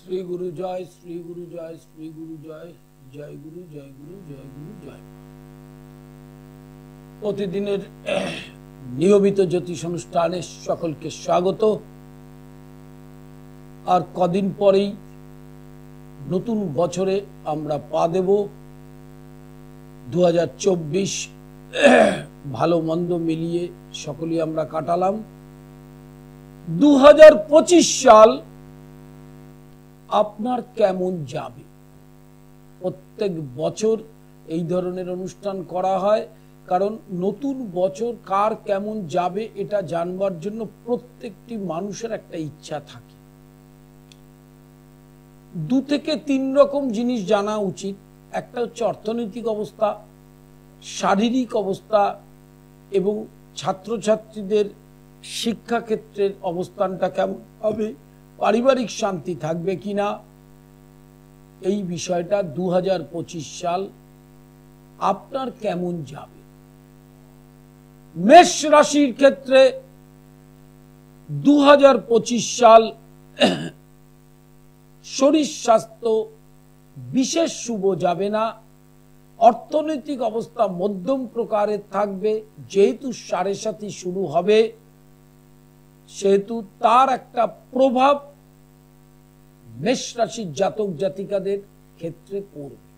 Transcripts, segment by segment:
শ্রী গুরু জয়, শ্রী গুরু জয়, শ্রী গুরু জয়, জয় গুরু, জয় গুরু, জয় গুরু, জয়। প্রতিদিনের নিয়মিত জ্যোতিষ অনুষ্ঠানে সকলকে স্বাগত। আর কদিন পরেই নতুন বছরে আমরা পা দেব। 2024 ভালো মন্দ মিলিয়ে সকলেই আমরা কাটালাম। 2025 সাল আপনার কেমন যাবে? প্রত্যেক বছর এই ধরনের অনুষ্ঠান করা হয়, কারণ নতুন বছর কার কেমন যাবে এটা জানবার জন্য প্রত্যেকটি মানুষের একটা ইচ্ছা থাকে। 2 থেকে 3 রকম জিনিস জানা উচিত। একটা হচ্ছে অর্থনৈতিক অবস্থা, শারীরিক অবস্থা এবং ছাত্রছাত্রীদের শিক্ষাক্ষেত্রের অবস্থানটা কেমন হবে, পারিবারিক শান্তি থাকবে কিনা। এই বিষয়টা 2025 সাল আপনার কেমন যাবে। মেষ রাশির ক্ষেত্রে 2025 সাল শরীর স্বাস্থ্য বিশেষ শুভ যাবে না। অর্থনৈতিক অবস্থা মধ্যম প্রকারের থাকবে। যেহেতু 7.5 শুরু হবে, সেহেতু তার একটা প্রভাব মেষ রাশির জাতক জাতিকাদের ক্ষেত্রে পড়বে।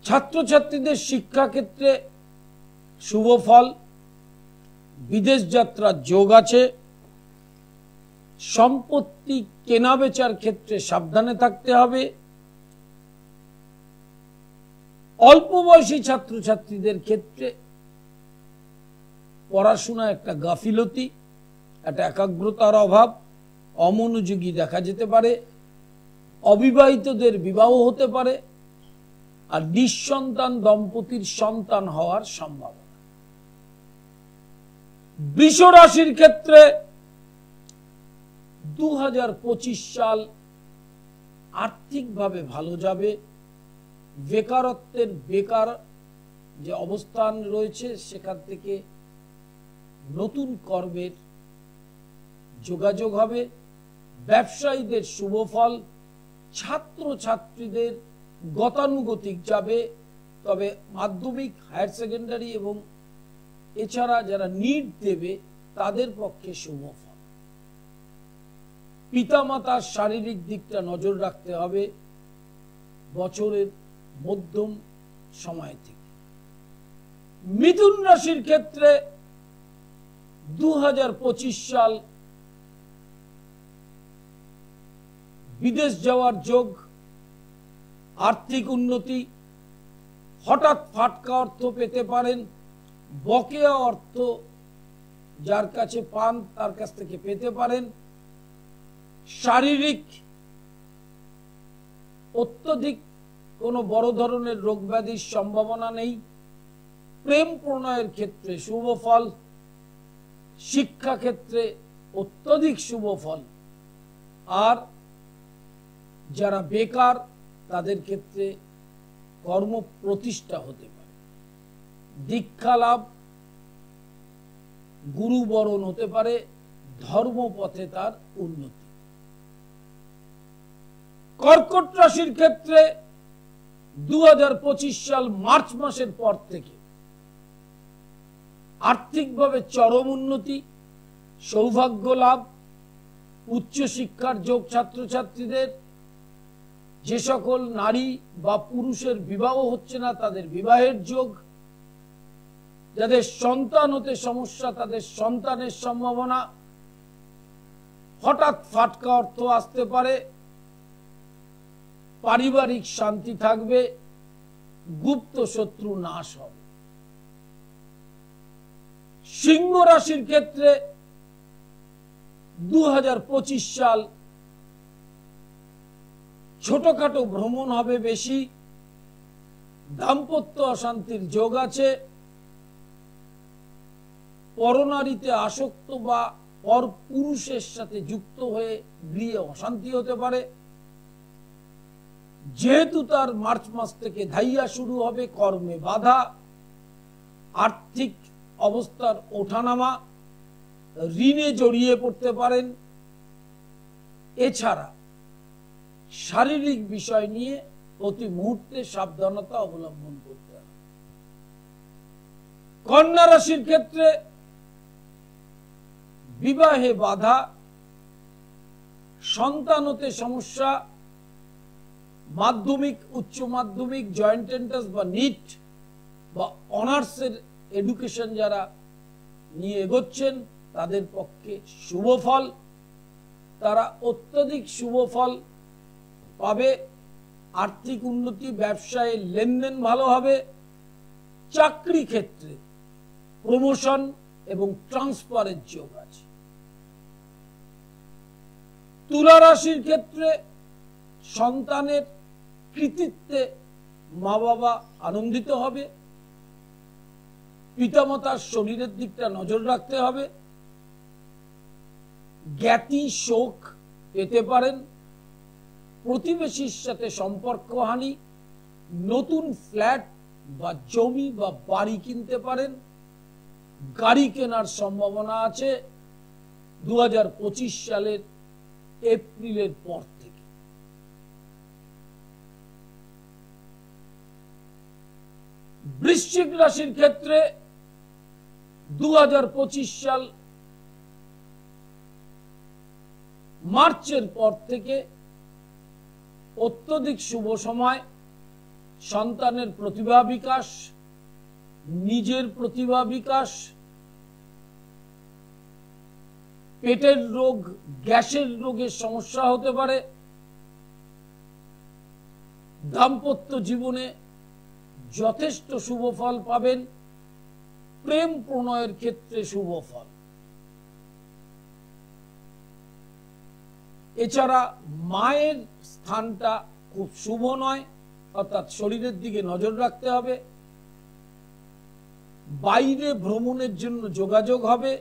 ছাত্রছাত্রীদের শিক্ষা ক্ষেত্রে শুভ ফল, বিদেশ যাত্রার যোগ আছে। সম্পত্তি কেনা বেচার ক্ষেত্রে সাবধানে থাকতে হবে। অল্প বয়সী ছাত্রছাত্রীদের ক্ষেত্রে পড়াশোনা একটা গাফিলতি, একটা একাগ্রতার অভাব, অমনোযোগী দেখা যেতে পারে। অবিবাহিতদের বিবাহ হতে পারে। আর নিঃসন্তান দম্পতির সন্তান হওয়ার সম্ভাবনা। বৃষ রাশির ক্ষেত্রে 2025 সাল আর্থিকভাবে ভালো যাবে। বেকারত্বের বেকার যে অবস্থান রয়েছে সেখান থেকে নতুন কর্মের যোগাযোগ হবে। ব্যবসায়ীদের শুভ ফল, ছাত্রছাত্রীদের গতানুগতিক যাবে। তবে মাধ্যমিক, হায়ার সেকেন্ডারি এবং এছাড়া যারা নিট দেবে তাদের পক্ষে শুভ ফল। পিতামাতার শারীরিক দিকটা নজর রাখতে হবে বছরের মধ্যম সময় থেকে। মিথুন রাশির ক্ষেত্রে 2025 সাল বিদেশ যাওয়ার যোগ, আর্থিক উন্নতি, হঠাৎ ফাটকা অর্থ পেতে পারেন। বকেয়া অর্থ যার কাছে পান তার কাছ থেকে পেতে পারেন। শারীরিক অত্যধিক কোনো বড় ধরনের রোগ ব্যাধির সম্ভাবনা নেই। প্রেম প্রণয়ের ক্ষেত্রে শুভ ফল, শিক্ষা ক্ষেত্রে অত্যধিক শুভ ফল। আর যারা বেকার তাদের ক্ষেত্রে কর্ম প্রতিষ্ঠা হতে পারে। দীক্ষা লাভ, গুরু বরণ হতে পারে। ধর্মপথে তার উন্নতি। কর্কট রাশির ক্ষেত্রে 2025 সাল মার্চ মাসের পর থেকে আর্থিকভাবে চরম উন্নতি, সৌভাগ্য লাভ, উচ্চশিক্ষার যোগ ছাত্রছাত্রীদের। যে সকল নারী বা পুরুষের বিবাহ হচ্ছে না তাদের বিবাহের যোগ। যাদের সন্তান হতে সমস্যা তাদের সন্তানের সম্ভাবনা। হঠাৎ ফাটকা অর্থ আসতে পারে। পারিবারিক শান্তি থাকবে। গুপ্ত শত্রু নাশ হবে। সিংহ রাশির ক্ষেত্রে 2025 সাল ছোটখাটো ভ্রমণ হবে বেশি। দাম্পত্য অশান্তির যোগ আছে। পরনারীতে আসক্ত বা পর পুরুষের সাথে যুক্ত হয়ে গৃহে অশান্তি হতে পারে। যেহেতু তার মার্চ মাস থেকে ধাইয়া শুরু হবে, কর্মে বাধা, আর্থিক অবস্থার ওঠানামা, ঋণে জড়িয়ে পড়তে পারেন। এছাড়া শারীরিক বিষয় নিয়ে প্রতি মুহূর্তে সাবধানতা অবলম্বন করতে হবে। কন্যা রাশির ক্ষেত্রে বিবাহে বাধা, সন্তান হতে সমস্যা, মাধ্যমিক, উচ্চ মাধ্যমিক, জয়েন্ট এন্ট্রান্স বা নিট বা অনার্সের এডুকেশন যারা নিয়ে এগোচ্ছেন তাদের পক্ষে শুভ ফল, তারা অত্যধিক শুভ ফল পাবে। আর্থিক উন্নতি, ব্যবসায় লেনদেন ভালো হবে। চাকরি ক্ষেত্রে প্রমোশন এবং ট্রান্সফারের যোগ আছে। তুলা রাশির ক্ষেত্রে সন্তানের কৃতিত্বে মা বাবা আনন্দিত হবে। পিতামাতার শরীরের দিকটা নজর রাখতে হবে। জ্ঞাতি শোক পেতে পারেন। প্রতিবেশীর সাথে সম্পর্কহানি, নতুন ফ্ল্যাট বা জমি বা বাড়ি কিনতে পারেন। গাড়ি কেনার সম্ভাবনা আছে 2025 সালের এপ্রিলের পর থেকে। বৃশ্চিক রাশির ক্ষেত্রে 2025 সাল মার্চের পর থেকে অত্যধিক শুভ সময়। সন্তানের প্রতিভা বিকাশ, নিজের প্রতিভা বিকাশ, পেটের রোগ, গ্যাসের রোগের সমস্যা হতে পারে। দাম্পত্য জীবনে যথেষ্ট শুভ ফল পাবেন। প্রেম প্রণয়ের ক্ষেত্রে শুভ ফল। এছাড়া মায়ের স্থানটা খুব শুভ নয়, অর্থাৎ শরীরের দিকে নজর রাখতে হবে। বাইরে ভ্রমণের জন্য যোগাযোগ হবে।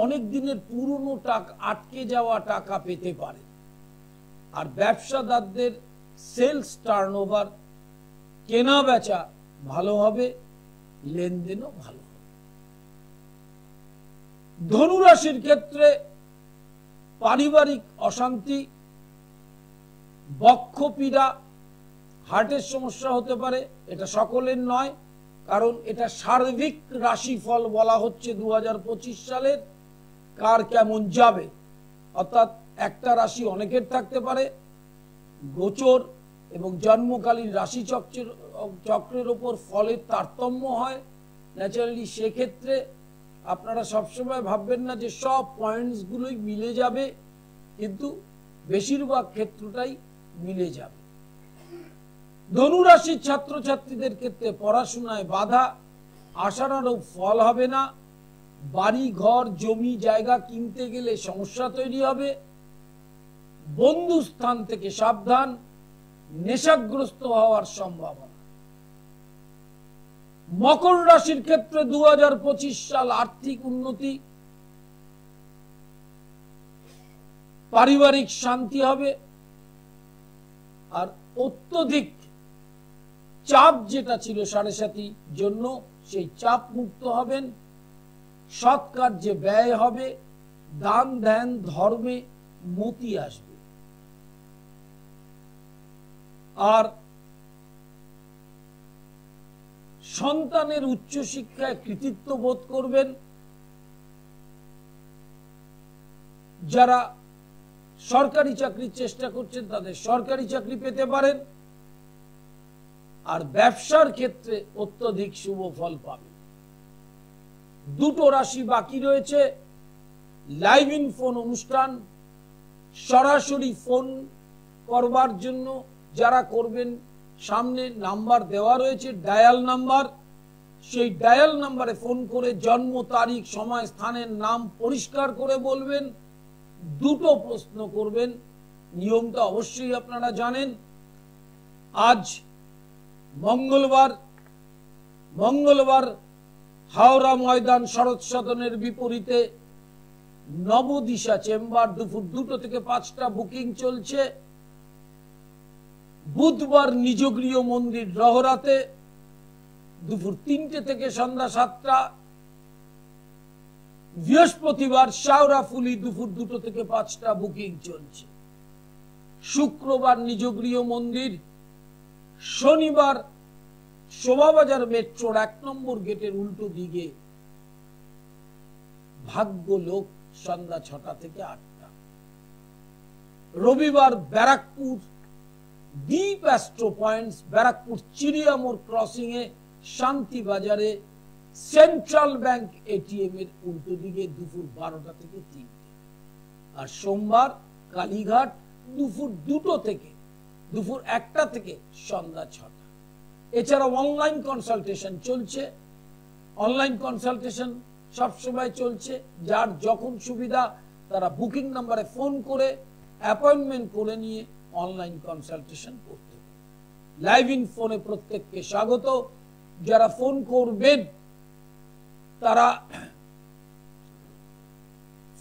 অনেক দিনের পুরনো টাকা, আটকে যাওয়া টাকা পেতে পারে। আর ব্যবসাদারদের সেলস টার্নওভার, কেনা বেচা ভালো হবে, লেনদেনও ভালো হবে। ধনু রাশির ক্ষেত্রে পারিবারিক অশান্তি, বক্ষপীড়া, হার্টের সমস্যা হতে পারে। এটা সকলের নয়, কারণ এটা সার্বিক রাশিফল বলা হচ্ছে 2025 সালের। কার কেমন যাবে, অর্থাৎ একটা রাশি অনেকের থাকতে পারে। গোচর এবং জন্মকালীন রাশি চক্রের ওপর ফলের তারতম্য হয় ন্যাচারালি। সেক্ষেত্রে আপনারা সবসময় ভাববেন না যে সব পয়েন্টস গুলোই মিলে যাবে, কিন্তু বেশিরভাগ ক্ষেত্রটাই মিলে যাবে। ধনু রাশির ছাত্রছাত্রীদের ক্ষেত্রে পড়াশোনায় বাধা, আশানুরূপ ফল হবে না। বাড়ি ঘর জমি জায়গা কিনতে গেলে সমস্যা তৈরি হবে। বন্ধু স্থান থেকে সাবধান, নেশাগ্রস্ত হওয়ার সম্ভাবনা। মকর রাশির ক্ষেত্রে 2025 সাল আর্থিক উন্নতি, পারিবারিক শান্তি হবে। আর অত্যধিক চাপ যেটা ছিল 7.5 জন্য, সেই চাপ মুক্ত হবেন। সৎ কার্যে ব্যয় হবে। দান ধ্যান ধর্মে মতি আসবে। আর সন্তানের উচ্চশিক্ষায় কৃতিত্ব বোধ করবেন। যারা সরকারি চাকরির চেষ্টা করছেন তাদের সরকারি চাকরি পেতে পারেন। আর ব্যবসার ক্ষেত্রে অত্যধিক শুভ ফল পাবেন। দুটো রাশি বাকি রয়েছে। লাইভ ইন ফোন অনুষ্ঠান, সরাসরি ফোন করবার জন্য যারা করবেন, সামনে নাম্বার দেওয়া রয়েছে, ডায়াল নাম্বার। সেই ডায়াল নাম্বারে ফোন করে জন্ম তারিখ, সময়, স্থানের নাম পরিষ্কার করে বলবেন। দুটো প্রশ্ন করবেন। নিয়মটা অবশ্যই আপনারা জানেন। আজ মঙ্গলবার হাওড়া ময়দান শরৎ সদনের বিপরীতে নবদিশা চেম্বার দুপুর 2টো থেকে 5টা বুকিং চলছে। বুধবার নিজগৃহ মন্দির রহরাতে দুপুর 3টে থেকে সন্ধ্যা 7টা। বৃহস্পতিবার শাওরাফুলি দুপুর 2টো থেকে 5টা বুকিং চলছে। শুক্রবার নিজগৃহ মন্দির, শনিবার শোভাবাজার মেট্রোর 1 নম্বর গেটের উল্টো দিকে ভাগ্য লোক সন্ধ্যা 6টা থেকে 8টা। রবিবার Barrackpore Deep astro points, Barrackpore Chiriamore crossing এ শান্তি বাজারে সেন্ট্রাল ব্যাংক এটিএম এর উল্টো দিকে দুপুর 12টা থেকে 3টে। আর সোমবার কালীঘাট দুপুর 2টো থেকে দুপুর 1টা থেকে সন্ধ্যা 6টা। এছাড়া অনলাইন কনসালটেশন চলছে। অনলাইন কনসালটেশন সবসময় চলছে। যার যখন সুবিধা তারা বুকিং নাম্বারে ফোন করে অ্যাপয়েন্টমেন্ট করে নিয়ে অনলাইন কনসালটেশন করতে পারে। লাইভ ইন ফোনে প্রত্যেককে স্বাগত। যারা ফোন করবেন তারা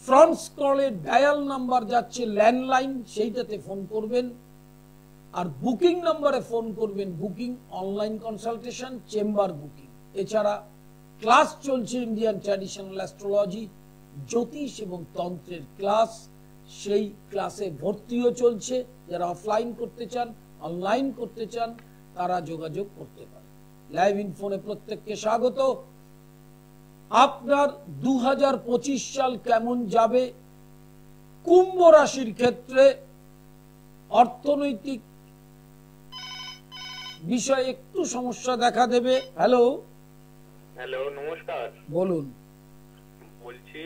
ফ্রন্ট স্ক্রলে ডায়াল নাম্বার যাচ্ছে ল্যান্ডলাইন, সেইটাতে ফোন করবেন। আর বুকিং নাম্বারে ফোন করবেন booking, online consultation, chamber booking. এছাড়া ক্লাস চলছে ইন্ডিয়ান ট্র্যাডিশনাল অ্যাস্ট্রোলজি, জ্যোতিষ এবং তন্ত্রের ক্লাস। সেই ক্লাসে ভর্তিও চলছে। যারা অফলাইন করতে চান, অনলাইন করতে চান, তারা যোগাযোগ করতে পারে। লাইভ ইন ফোনে প্রত্যেককে স্বাগত। আপনার 2025 সাল কেমন যাবে? কুম্ভ রাশির ক্ষেত্রে অর্থনৈতিক বিষয়ে একটু সমস্যা দেখা দেবে। হ্যালো হ্যালো, নমস্কার। বলুন। বলছি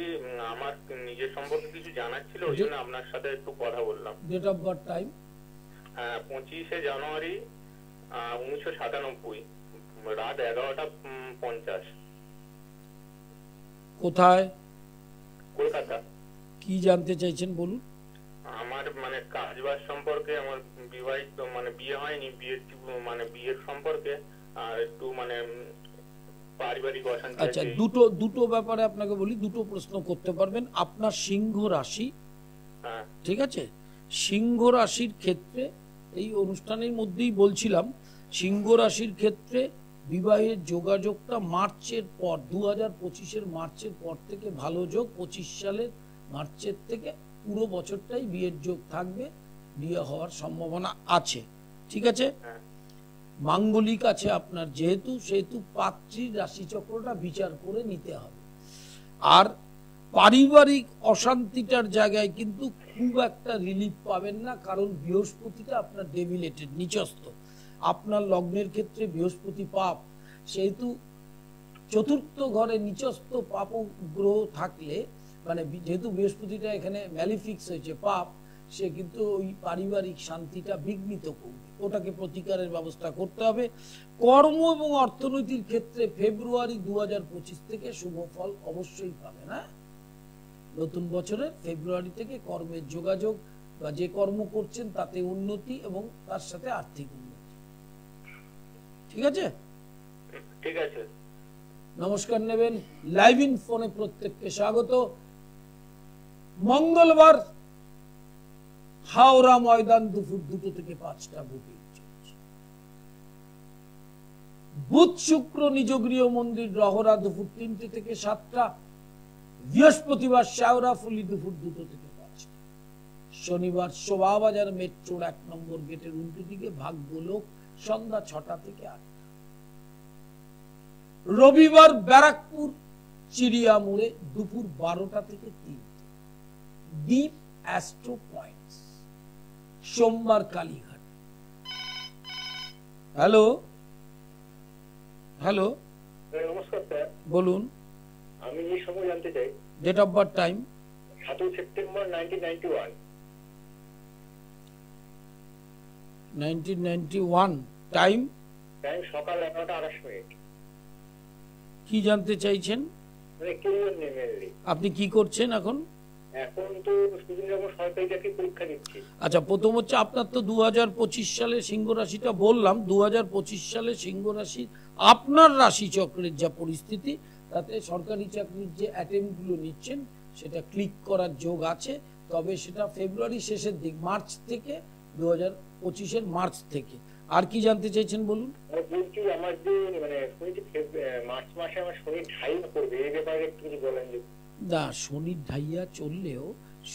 আমার নিজের সম্পর্কে কিছু জানার ছিল, ওই জন্য আপনার সাথে একটু কথা বললাম। Date of birth time? 25শে জানুয়ারি 1997, রাত 11টা 50। কোথায়? কলকাতা। কি জানতে চাইছেন বলুন। আমার মানে কাজবাজ সম্পর্কে, আমার বিবাহিত মানে বিয়ে হয়নি, বিয়ের সম্পর্কে, আর একটু মানে পারিবারিক অশান্তি। আচ্ছা, দুটো ব্যাপারে আপনাকে বলি, দুটো প্রশ্ন করতে পারবেন। আপনার সিংহ রাশি, ঠিক আছে? সিংহ রাশির ক্ষেত্রে এই অনুষ্ঠানের মধ্যেই বলছিলাম, সিংহ রাশির ক্ষেত্রে বিবাহের যোগাযোগটা মার্চের পর, 2025-এর মার্চের পর থেকে ভালো যোগ। 25 সালের মার্চের থেকে পুরো বছরটাই বিয়ের যোগ থাকবে, বিয়ে হওয়ার সম্ভাবনা আছে, ঠিক আছে? মাঙ্গলিক আছে আপনার যেহেতু, সেহেতু পাত্রীর রাশিচক্রটা বিচার করে নিতে হবে। আর পারিবারিক অশান্তিটার জায়গায় কিন্তু খুব একটা রিলিফ পাবেন না, কারণ বৃহস্পতিটা আপনার ডেভিলেটেড, নিচস্থ। আপনার লগ্নের ক্ষেত্রে বৃহস্পতি পাপ, সেহেতু চতুর্থ ঘরে নিচস্থ পাপ গ্রহ থাকলে, মানে যেহেতু বৃহস্পতিটা এখানে ম্যালিফিক্স হয়েছে পাপ, সে কিন্তু ওই পারিবারিক শান্তিটা বিঘ্নিত করবে। ওটাকে প্রতিকারের ব্যবস্থা করতে হবে। কর্ম এবং অর্থনৈতিক ক্ষেত্রে ফেব্রুয়ারি 2025 থেকে শুভ ফল অবশ্যই পাবে না। নতুন বছরের ফেব্রুয়ারি থেকে কর্মের যোগাযোগ বা যে কর্ম করছেন তাতে উন্নতি এবং তার সাথে আর্থিক উন্নতি, ঠিক আছে? ঠিক আছে, নমস্কার নেবেন। লাইভ ইন ফোনে প্রত্যেককে স্বাগত। মঙ্গলবার হাওড়া ময়দান দুপুর 2টো থেকে 5টা বুকিং চলছে। বুধ শুক্র নিজগৃহ মন্দির রহরা দুপুর 3টে থেকে 7টা। বৃহস্পতিবার শাওরাফুলি দুপুর 2টো থেকে 5টা। শনিবার শোভাবাজার মেট্রোর 1 নম্বর গেটের উল্টো দিকে ভাগ্যলোক সন্ধ্যা 6টা থেকে 8টা। রবিবার ব্যারাকপুর চিড়িয়ামোড়ে দুপুর 12টা থেকে 3টে, দ্বীপ অ্যাস্ট্রো পয়েন্টস। সোমবার কালীঘাট। হ্যালো হ্যালো, নমস্কার স্যার, বলুন। আমি এই সময় জানতে চাই date of birth time? 7 September 1991। 1991। Time? Time সকাল 11টা 28। কি জানতে চাইছেন? মানে কেরিয়ার নিয়ে মেনলি। আপনি কি করছেন এখন? এখন তো বিভিন্ন রকম সরকারি চাকরি পরীক্ষা দিচ্ছি। আচ্ছা, প্রথম হচ্ছে আপনার তো 2025 সালে সিংহ রাশিটা বললাম। 2025 সালে সিংহ রাশি আপনার রাশি চক্রের যা পরিস্থিতি, তাতে সরকারি চাকরির যে অ্যাটেম্পটগুলো নিচ্ছেন সেটা ক্লিক করার যোগ আছে, তবে সেটা ফেব্রুয়ারি শেষের দিক, মার্চ থেকে, 2025-এর মার্চ থেকে। আর কি জানতে চাইছেন বলুন। বলছি আমার যে মানে শুনেছি মার্চ মাসে আমার শনি ঢাই করবে, এই ব্যাপারে একটু কিছু বলেন। যে না, শনির ঢাইয়া চললেও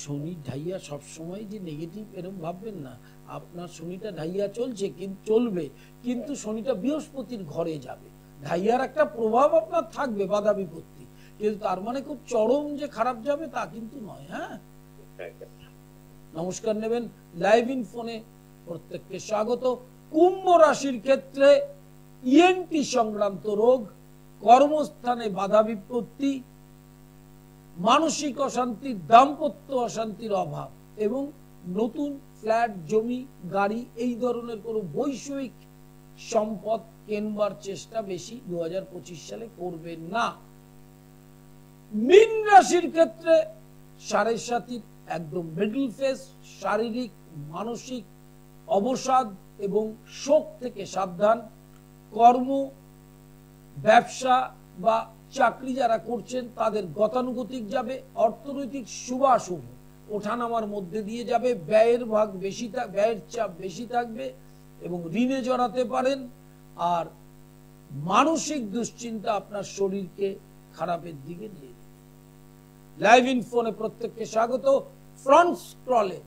শনির ঢাইয়া সবসময় যে নেগেটিভ এরকম ভাববেন না। আপনার শনিটা ঢাইয়া চলছে, কিন্তু চলবে, কিন্তু শনিটা বৃহস্পতির ঘরে যাবে, ঢাইয়ার একটা প্রভাব আপনার থাকবে, বাধা বিপত্তি, কিন্তু তার মানে খুব চরম যে খারাপ যাবে তা কিন্তু নয়। হ্যাঁ, নমস্কার নেবেন। লাইভ ইন ফোনে প্রত্যেককে স্বাগত। কুম্ভ রাশির ক্ষেত্রে ইএনটি সংক্রান্ত রোগ, কর্মস্থানে বাধা বিপত্তি, মানসিক অশান্তি, দাম্পত্য অশান্তির অভাব এবং নতুন ফ্ল্যাট, জমি, গাড়ি এই ধরনের কোনো বৈষয়িক সম্পদ কেনবার চেষ্টা বেশি 2025 সালে করবেন না। মীন রাশির ক্ষেত্রে সাড়ে সাতির একদম মিডল ফেজ, শারীরিক মানসিক অবসাদ এবং শোক থেকে সাবধান। কর্ম, ব্যবসা বা চাকরি যারা করছেন তাদের গতানুগতিক যাবে, অর্থনৈতিক শুভাশুভ ওঠানামার মধ্যে দিয়ে যাবে, ব্যয়ের ভাগ বেশি, ব্যয়ের চাপ বেশি থাকবে এবং ঋণে জড়াতে পারেন। আর মানসিক দুশ্চিন্তা আপনার শরীরকে খারাপের দিকে নিয়ে যাবে। লাইভ ইন ফোনে প্রত্যেককে স্বাগত। ফ্রন্ট স্ক্রলে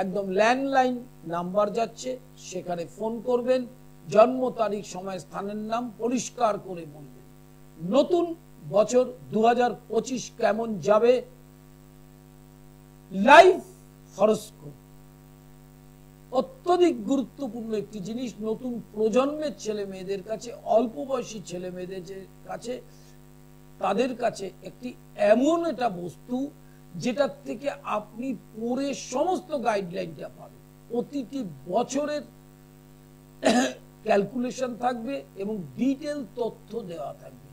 একদম ল্যান্ডলাইন নাম্বার যাচ্ছে, সেখানে ফোন করবেন, জন্ম তারিখ, সময়, স্থানের নাম পরিষ্কার করে বলবেন। নতুন বছর 2025 কেমন যাবে, লাইভ হরোস্কোপ অত্যধিক গুরুত্বপূর্ণ একটি জিনিস। নতুন প্রজন্মের ছেলে মেয়েদের কাছে, অল্প বয়সী ছেলে মেয়েদের কাছে, তাদের কাছে একটি এমন একটা বস্তু যেটার থেকে আপনি পড়ে সমস্ত গাইডলাইনটা পাবেন। প্রতিটি বছরের ক্যালকুলেশন থাকবে এবং ডিটেল তথ্য দেওয়া থাকবে।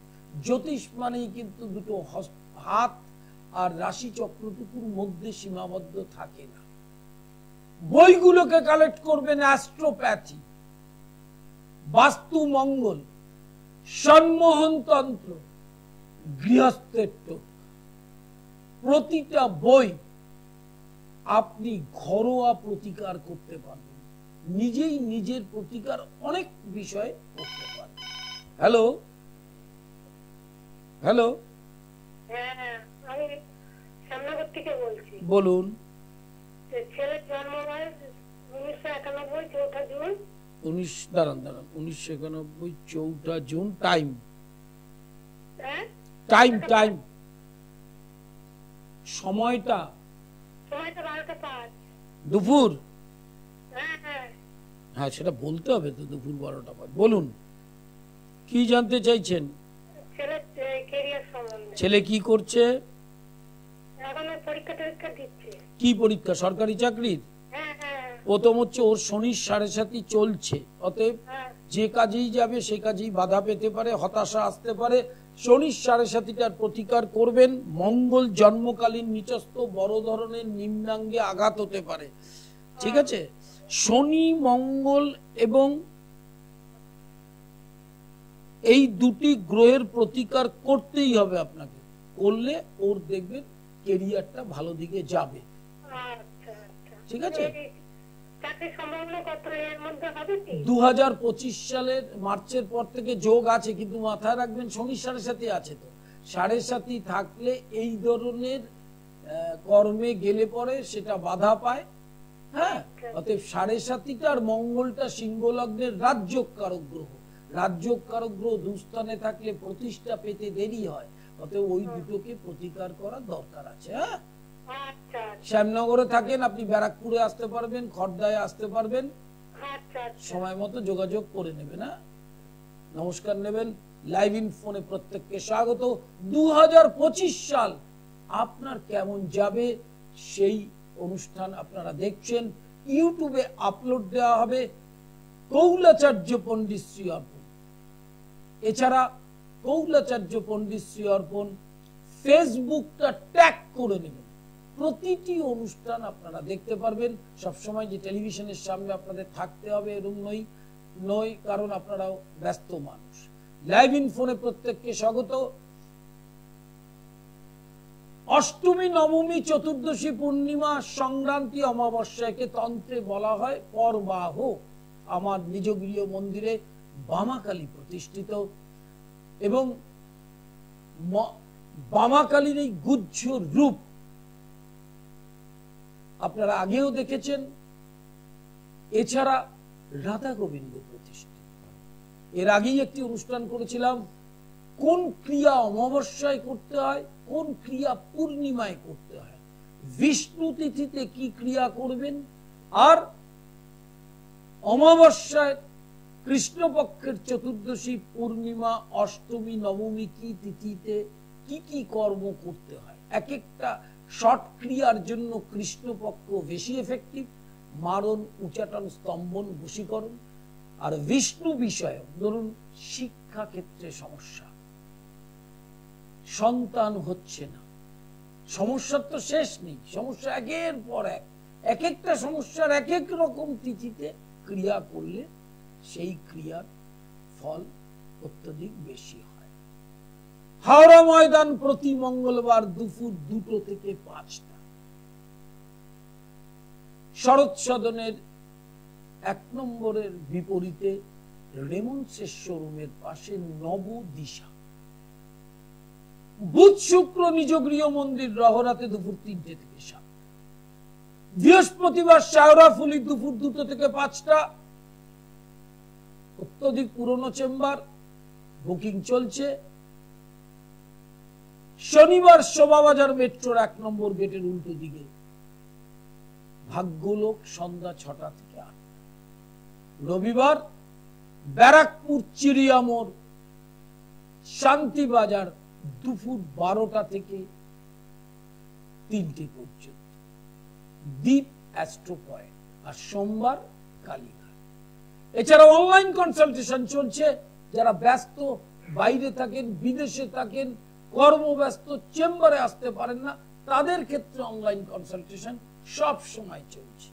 জ্যোতিষ মানেই কিন্তু দুটো হাত আর রাশি চক্রটুকুর মধ্যে সীমাবদ্ধ থাকে না। বইগুলোকে কালেক্ট করবেন, অ্যাস্ট্রোপ্যাথি, বাস্তু মঙ্গল, সম্মোহন তন্ত্র, গৃহস্থেত্ব, প্রতিটা বই আপনি ঘরোয়া প্রতিকার করতে পারবেন, নিজেই নিজের প্রতিকার অনেক বিষয়ে করতে পারবেন। হ্যালো হ্যালো, আমি শ্যামনগর থেকে বলছি। বলুন। ছেলের জন্ম হয় 1991 4 জুন। 1991 4 জুন। টাইম সময়টা 12টা 5 দুপুর। হ্যাঁ, সেটা বলতে হবে তো, দুপুর 12টা 5। বলুন, কি জানতে চাইছেন? ছেলের ক্যারিয়ার সম্বন্ধে। ছেলে কি করছে? এখন পরীক্ষা টরীক্ষা দিচ্ছে। কি পরীক্ষা? সরকারি চাকরির? প্রথম হচ্ছে ওর শনির সাড়ে সাতি চলছে, অতএব যে কাজেই যাবে সে কাজেই বাধা পেতে পারে, হতাশা আসতে পারে। শনির সাড়ে সাতিটার প্রতিকার করবেন। মঙ্গল জন্মকালীন নিচস্থ, বড় ধরনের নিম্নাঙ্গে আঘাত হতে পারে, ঠিক আছে? শনি, মঙ্গল এবং এই দুটি গ্রহের প্রতিকার করতেই হবে আপনাকে। করলে ওর দেখবেন কেরিয়ারটা ভালো দিকে যাবে, ঠিক আছে? 2025 সালের মার্চের পর থেকে যোগ আছে, কিন্তু মাথায় রাখবেন শনির সাড়ে সাথী আছে, তো সাড়ে সাথী থাকলে এই ধরনের কর্মে গেলে পরে সেটা বাধা পায়। হ্যাঁ, অতএব সাড়ে সাথীটা আর মঙ্গলটা সিংহ লগ্নের রাজ্যকারক গ্রহ। রাজ্যকারক গ্রহ দুস্থানে থাকলে প্রতিষ্ঠা পেতে দেরি হয়, অতএব ওই দুটোকে প্রতিকার করার দরকার আছে। হ্যাঁ, শ্যামনগরে থাকেন, আপনি ব্যারাকপুরে আসতে পারবেন, খড়দায় আসতে পারবেন, সময় মতো যোগাযোগ করে নেবেন। নমস্কার নেবেন। লাইভ ইন ফোনে প্রত্যেককে স্বাগত। 2025 সাল আপনার কেমন যাবে সেই অনুষ্ঠান আপনারা দেখছেন, ইউটিউবে আপলোড দেওয়া হবে কৌলাচার্য পণ্ডিত শ্রী অর্পণ। এছাড়া কৌলাচার্য পণ্ডিত শ্রী অর্পণ ফেসবুকটা ট্যাগ করে নেবেন, প্রতিটি অনুষ্ঠান আপনারা দেখতে পারবেন। সবসময় যে টেলিভিশনের সামনে আপনাদের থাকতে হবে এরকম নয়, কারণ আপনারাও ব্যস্ত মানুষ। লাইভ ইন ফোনে প্রত্যেককে স্বাগত। অষ্টমী, নবমী, চতুর্দশী, পূর্ণিমা, সংক্রান্তি, অমাবস্যাকে তন্ত্রে বলা হয় পরবাহ। আমার নিজ গৃহ মন্দিরে বামাকালী প্রতিষ্ঠিত এবং বামাকালীর এই গুহ্য রূপ আপনারা আগেও দেখেছেন। এছাড়া রাধা গোবিন্দ প্রতিষ্ঠা, এর আগেই একটি অনুষ্ঠান করেছিলাম কোন ক্রিয়া অমাবস্যায় করতে হয়, কোন ক্রিয়া পূর্ণিমায় করতে হয়, বিষ্ণু তিথিতে কি ক্রিয়া করবেন, আর অমাবস্যায় কৃষ্ণপক্ষের চতুর্দশী, পূর্ণিমা, অষ্টমী, নবমী কি তিথিতে কি কি কর্ম করতে হয়। এক একটা শর্ট ক্রিয়ার জন্য কৃষ্ণপক্ষ বেশি এফেক্টিভ, মারণ, উচাটন, স্তম্ভন, বশীকরণ। আর বিষ্ণু বিষয়, ধরুন শিক্ষা ক্ষেত্রে সমস্যা, সন্তান হচ্ছে না, সমস্যার তো শেষ নেই, সমস্যা একের পর এক একটা সমস্যার এক এক রকম তিথিতে ক্রিয়া করলে সেই ক্রিয়ার ফল অত্যধিক বেশি হয়। হাওড়া ময়দান প্রতি মঙ্গলবার দুপুর 2টো থেকে 5টা। শরৎ সদনের 1 নম্বরের বিপরীতে রেমন্ডসের শোরুমের পাশে নবদিশা। বুধ শুক্র নিজ গৃহ মন্দির রহরাতে দুপুর 3টে থেকে 7। বৃহস্পতিবার শাওরাফুলি দুপুর 2টো থেকে 5টা। অত্যধিক পুরনো চেম্বার, বুকিং চলছে। শনিবার শোভাবাজার মেট্রোর 1 নম্বর গেটের উল্টো দিকে, ভাগ্যলোক সন্ধ্যা 6টা থেকে 8। রবিবার ব্যারাকপুর চিড়িয়ামোড় শান্তিবাজার দুপুর 12টা থেকে 3টে পর্যন্ত, দ্বীপ অ্যাস্ট্রো পয়েন্ট। আর সোমবার কালীঘাট। এছাড়া অনলাইন কনসালটেশন চলছে। যারা ব্যস্ত, বাইরে থাকেন, বিদেশে থাকেন, কর্মব্যস্ত, চেম্বারে আসতে পারেন না, তাদের ক্ষেত্রে অনলাইন কনসালটেশন সব সময় চলছে।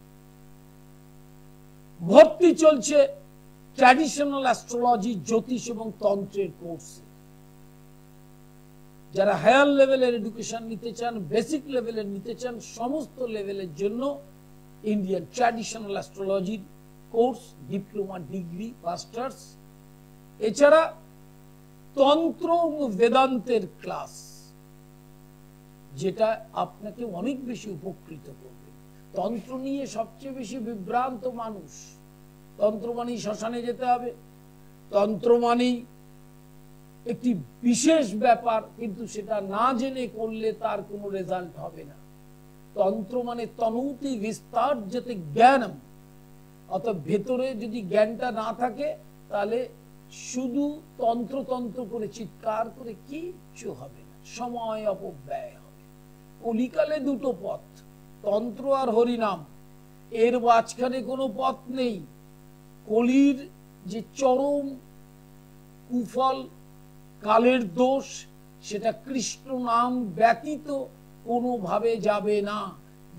ভর্তি চলছে ট্র্যাডিশনাল অ্যাস্ট্রোলজি, জ্যোতিষ এবং তন্ত্রের কোর্সে। যারা হায়ার লেভেলের এডুকেশন নিতে চান, বেসিক লেভেলের নিতে চান, সমস্ত লেভেলের জন্য ইন্ডিয়ান ট্র্যাডিশনাল অ্যাস্ট্রোলজির কোর্স, ডিপ্লোমা, ডিগ্রি, মাস্টার্স। এছাড়া তন্ত্র ও বেদান্তের ক্লাস, যেটা আপনাকে অনেক বেশি উপকৃত করবে। তন্ত্র নিয়ে সবচেয়ে বেশি বিভ্রান্ত মানুষ। তন্ত্র মানেই শ্মশানে যেতে হবে, তন্ত্র মানেই একটি বিশেষ ব্যাপার, কিন্তু সেটা না জেনে করলে তার কোনো রেজাল্ট হবে না। তন্ত্র মানে তনুতি বিস্তার যেতে জ্ঞানম, অর্থাৎ ভেতরে যদি জ্ঞানটা না থাকে তাহলে শুধু তন্ত্র তন্ত্র করে চিৎকার করে কিচ্ছু হবে না, সময় অপব্যয় হবে। কলিকালে 2টো পথ, তন্ত্র আর হরিনাম, এর মাঝখানে কোনো পথ নেই। কলির যে চরম কুফল, কালের দোষ, সেটা কৃষ্ণ নাম ব্যতীত কোনোভাবে যাবে না।